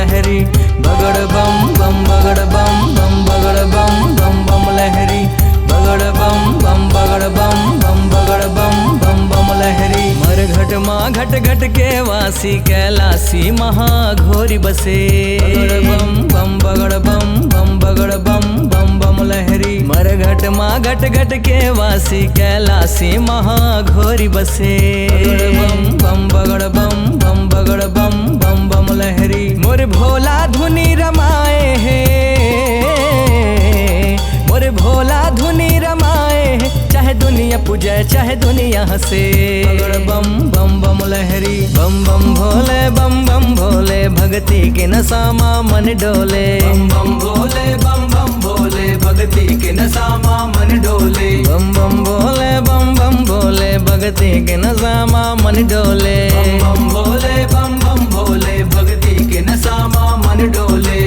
लहरी। बगड़ बम बम बगड़ बम बम बगड़ बम बम बम लहरी। बगड़ बम बम बगड़ बम बम बगड़ बम बम बम लहरी। मरघट माँ घट घट के वासी कैलासी महाघोरी बसे। बगड़ बम बम बगड़ बम बम बगड़ बम बम बम लहरी। मरघट माँ घट घट के वासी कैलासी महाघोरी बसे। बगड़ बम बम बगड़ बम बम बगड़ बम बम बम लहरी। मोर भोला धुनी रमाए है, मोर भोला धुनी रमाए है, चाहे दुनिया पूजे चाहे दुनिया हंसे। बगड़ बम बम बम लहरी। बम बम भोले भक्ति के नशा माँ मन डोले। बम बम भोले भक्ति के नशा माँ मन डोले। बम बम भोले भक्ति के नशा माँ मन डोले। बम बम भोले भक्ति के नशा माँ मन डोले।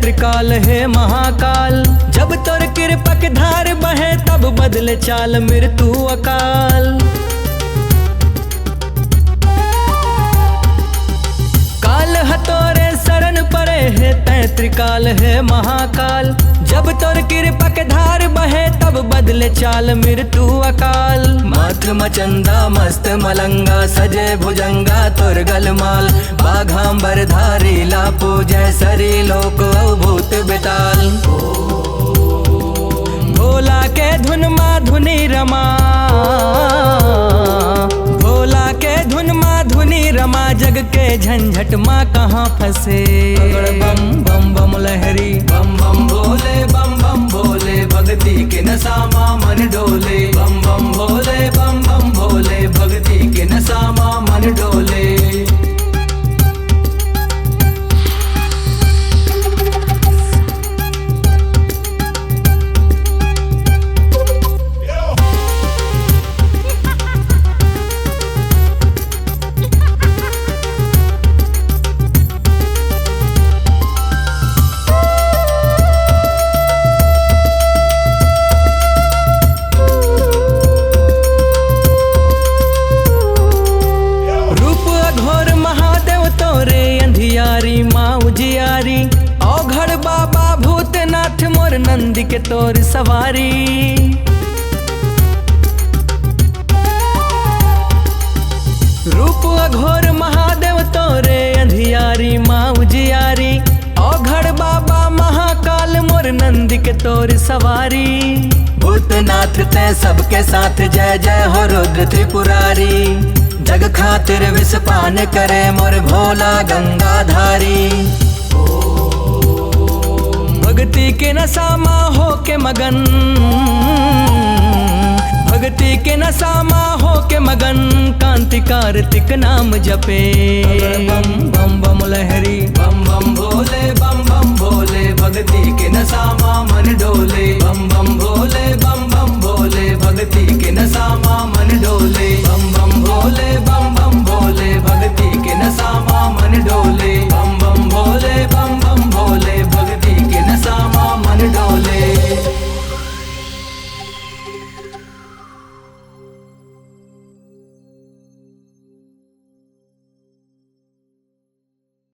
त्रिकाल है महाकाल, जब तोर कृपक धार बहे तब बदले चाल मृत्यु अकाल। काल हतोरे शरण परे है तै त्रिकाल है महाकाल, जब तोर कृपक धार बहे तब बदले चाल मृत्यु अकाल। माथ मचंदा मस्त मलंगा सजे भुजंगा तोर गलमाल, बाघांबर धारी लापो जय सरी लोक अवभूत बेताल। भोला के धुन माँ धुनी रमा, भोला के धुन माँ धुनी रमा, जग के झंझट माँ कहाँ फंसे। बगड़ बम बम बम लहरी। बम बम भोले भक्ति के नशा माँ मन डोले। बम बम भोले भक्ति के नशा माँ मन डोले। औघड़ बाबा भूतनाथ मोर नंदी के तोर सवारी। रूप अघोर महादेव तोरे अंधियारी माँ उजियारी। औघड़ बाबा महाकाल मोर नंदी के तोर सवारी। भूतनाथ ते सबके साथ जय जय हो रुद्र त्रिपुरारी। जग खातिर विष पान करे मोर भोला गंगाधारी। भक्ति के नशा माँ हो के मगन, भक्ति के नशा माँ हो के मगन, कांति कार्तिक नाम जपे। बम बम बम लहरी। बम बम भोले भक्ति के नशा माँ मन डोले। बम बम भोले